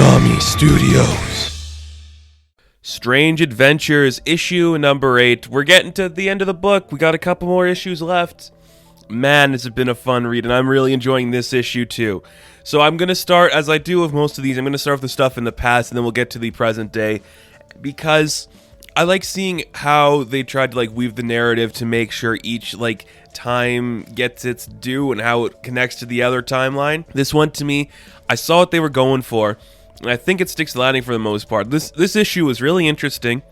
Konami Studios. Strange Adventures, issue number 8. We're getting to the end of the book. We got a couple more issues left. Man, this has been a fun read, and I'm really enjoying this issue too. So I'm going to start, as I do with most of these, I'm going to start with the stuff in the past, and then we'll get to the present day, because I like seeing how they tried to weave the narrative to make sure each time gets its due and how it connects to the other timeline. This one, to me, I saw what they were going for, and I think it sticks the landing for the most part. This issue was really interesting,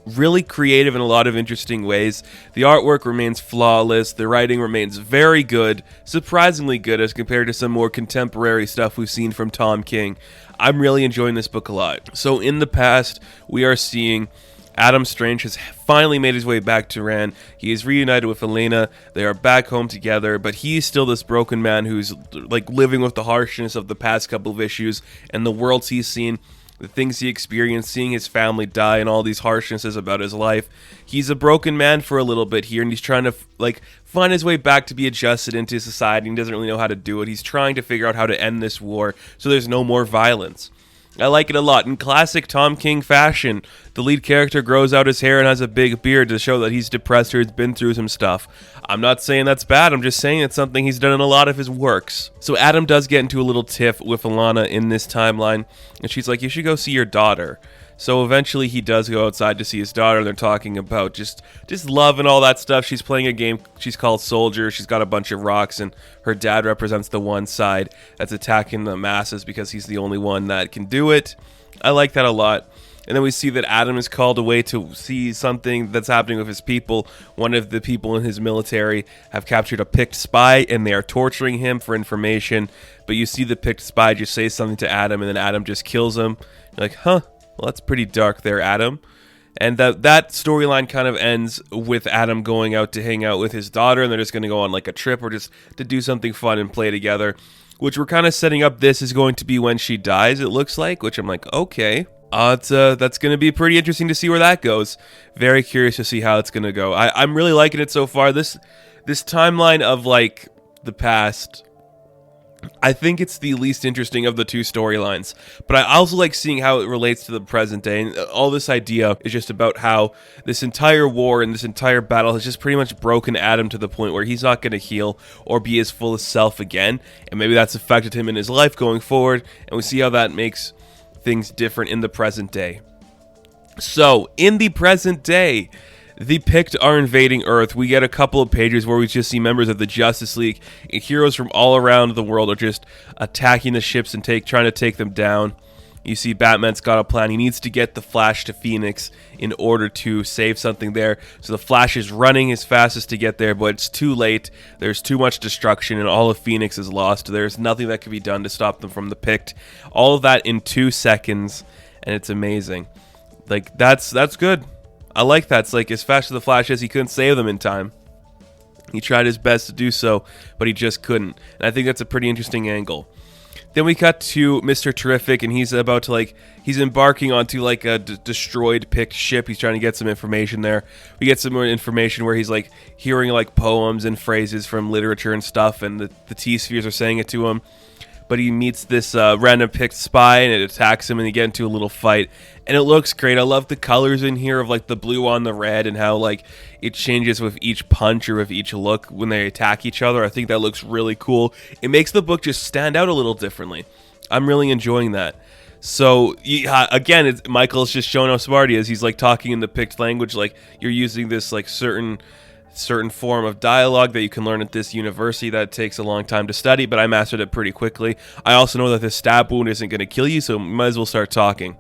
really creative in a lot of interesting ways. The artwork remains flawless, the writing remains very good, surprisingly good as compared to some more contemporary stuff we've seen from Tom King. I'm really enjoying this book a lot. So in the past, we are seeing Adam Strange has finally made his way back to Ran. He is reunited with Elena. They are back home together, but he's still this broken man who's living with the harshness of the past couple of issues and the worlds he's seen, the things he experienced, seeing his family die and all these harshnesses about his life. He's a broken man for a little bit here, and he's trying to find his way back to be adjusted into society, and he doesn't really know how to do it. He's trying to figure out how to end this war so there's no more violence. I like it a lot. In classic Tom King fashion, the lead character grows out his hair and has a big beard to show that he's depressed or he's been through some stuff. I'm not saying that's bad, I'm just saying it's something he's done in a lot of his works. So Adam does get into a little tiff with Alana in this timeline, and she's like, you should go see your daughter. So eventually he does go outside to see his daughter, and they're talking about just love and all that stuff. She's playing a game she's called Soldier. She's got a bunch of rocks, and her dad represents the one side that's attacking the masses because he's the only one that can do it. I like that a lot. And then we see that Adam is called away to see something that's happening with his people. One of the people in his military have captured a Pykkt spy, and they are torturing him for information. But you see the Pykkt spy just say something to Adam, and then Adam just kills him. You're like, huh? Well, that's pretty dark there, Adam. And that storyline kind of ends with Adam going out to hang out with his daughter, and they're just going to go on a trip or just to do something fun and play together, which we're kind of setting up this is going to be when she dies, it looks like, which I'm like, okay. That's going to be pretty interesting to see where that goes. Very curious to see how it's going to go. I'm really liking it so far. This timeline of the past, I think it's the least interesting of the two storylines, but I also like seeing how it relates to the present day, and all this idea is just about how this entire war and this entire battle has just pretty much broken Adam to the point where he's not going to heal or be his fullest self again, and maybe that's affected him in his life going forward, and we see how that makes things different in the present day. So, in the present day, the Pykkt are invading Earth. We get a couple of pages where we just see members of the Justice League and heroes from all around the world are just attacking the ships and trying to take them down. You see Batman's got a plan. He needs to get the Flash to Phoenix in order to save something there. So the Flash is running as fast as to get there, but it's too late. There's too much destruction, and all of Phoenix is lost. There's nothing that can be done to stop them from the Pykkt. All of that in 2 seconds, and it's amazing. That's good. I like that. It's as fast as the Flash is, he couldn't save them in time. He tried his best to do so, but he just couldn't. And I think that's a pretty interesting angle. Then we cut to Mr. Terrific, and he's about to he's embarking onto a destroyed Pykkt ship. He's trying to get some information there. We get some more information where he's hearing poems and phrases from literature and stuff, and the T-Spheres are saying it to him. But he meets this random Pykkt spy, and it attacks him, and they get into a little fight. And it looks great. I love the colors in here of the blue on the red, and how it changes with each punch or with each look when they attack each other. I think that looks really cool. It makes the book just stand out a little differently. I'm really enjoying that. So, again, Michael's just showing how smart he is. He's talking in the Pykkt language, you're using this certain form of dialogue that you can learn at this university that takes a long time to study, but I mastered it pretty quickly. I also know that this stab wound isn't going to kill you, so you might as well start talking.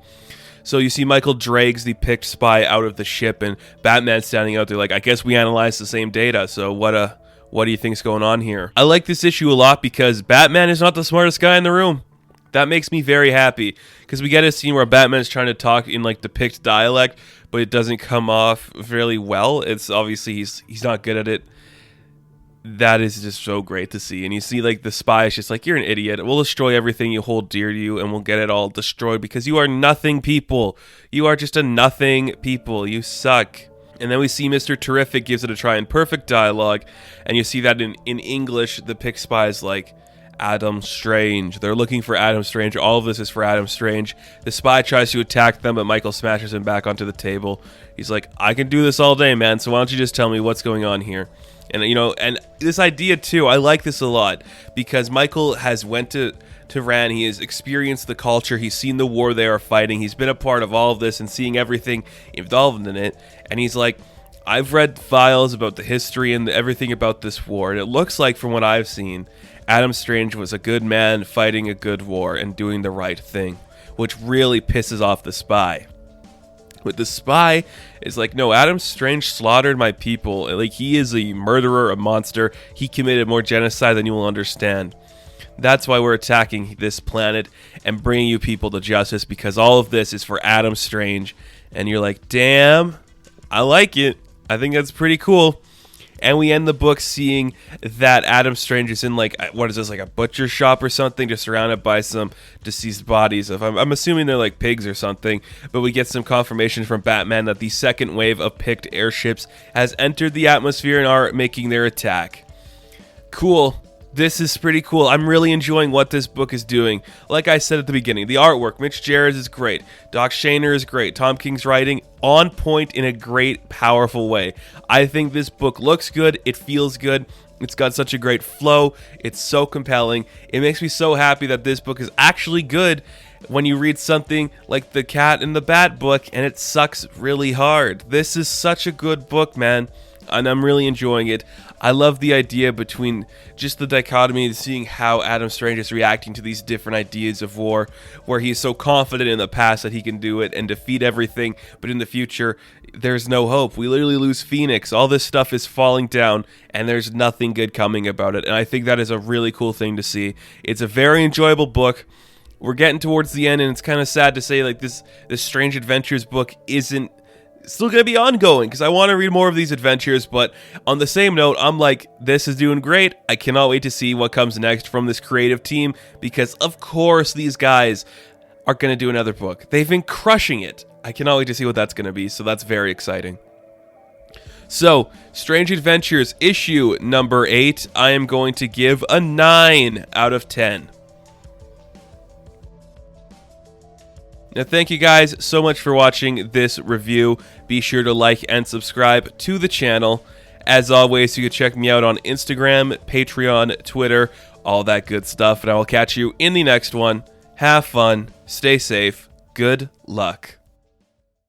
So you see Michael drags the Pykkt spy out of the ship, and Batman's standing out there I guess we analyzed the same data, so what do you think's going on here? I like this issue a lot because Batman is not the smartest guy in the room. That makes me very happy, because we get a scene where Batman's trying to talk in the Pykkt dialect, but it doesn't come off really well. It's obviously he's not good at it. That is just so great to see. And you see the spy is just you're an idiot. We'll destroy everything you hold dear to you, and we'll get it all destroyed because you are nothing people. You are just a nothing people. You suck. And then we see Mr. Terrific gives it a try in perfect dialogue, and you see that in English, the Pykkt spy is Adam Strange. They're looking for Adam Strange. All of this is for Adam Strange. The spy tries to attack them, but Michael smashes him back onto the table. He's like, I can do this all day, man, so why don't you just tell me what's going on here? And, and this idea, too, I like this a lot, because Michael has went to Ran. He has experienced the culture. He's seen the war they are fighting. He's been a part of all of this and seeing everything involved in it. And he's like, I've read files about the history and everything about this war, and it looks like, from what I've seen, Adam Strange was a good man fighting a good war and doing the right thing, which really pisses off the spy. But the spy is like, no, Adam Strange slaughtered my people. Like, he is a murderer, a monster. He committed more genocide than you will understand. That's why we're attacking this planet and bringing you people to justice, because all of this is for Adam Strange. And you're like, damn, I like it. I think that's pretty cool. And we end the book seeing that Adam Strange is in, like, what is this, like a butcher shop or something, just surrounded by some deceased bodies. I'm assuming they're like pigs or something. But we get some confirmation from Batman that the second wave of Pykkt airships has entered the atmosphere and are making their attack. Cool. This is pretty cool. I'm really enjoying what this book is doing. Like I said at the beginning, the artwork, Mitch Gerads is great. Doc Shaner is great. Tom King's writing, on point in a great, powerful way. I think this book looks good. It feels good. It's got such a great flow. It's so compelling. It makes me so happy that this book is actually good when you read something like The Cat in the Bat book and it sucks really hard. This is such a good book, man. And I'm really enjoying it. I love the idea between just the dichotomy of seeing how Adam Strange is reacting to these different ideas of war, where he's so confident in the past that he can do it and defeat everything, but in the future, there's no hope. We literally lose Phoenix. All this stuff is falling down, and there's nothing good coming about it. And I think that is a really cool thing to see. It's a very enjoyable book. We're getting towards the end, and it's kind of sad to say, like, this Strange Adventures book isn't still going to be ongoing, because I want to read more of these adventures. But on the same note, I'm like, this is doing great. I cannot wait to see what comes next from this creative team, because of course these guys are going to do another book. They've been crushing it. I cannot wait to see what that's going to be, so that's very exciting. So, Strange Adventures issue number 8, I am going to give a 9 out of 10. Now, thank you guys so much for watching this review. Be sure to like and subscribe to the channel. As always, you can check me out on Instagram, Patreon, Twitter, all that good stuff. And I will catch you in the next one. Have fun, stay safe, good luck.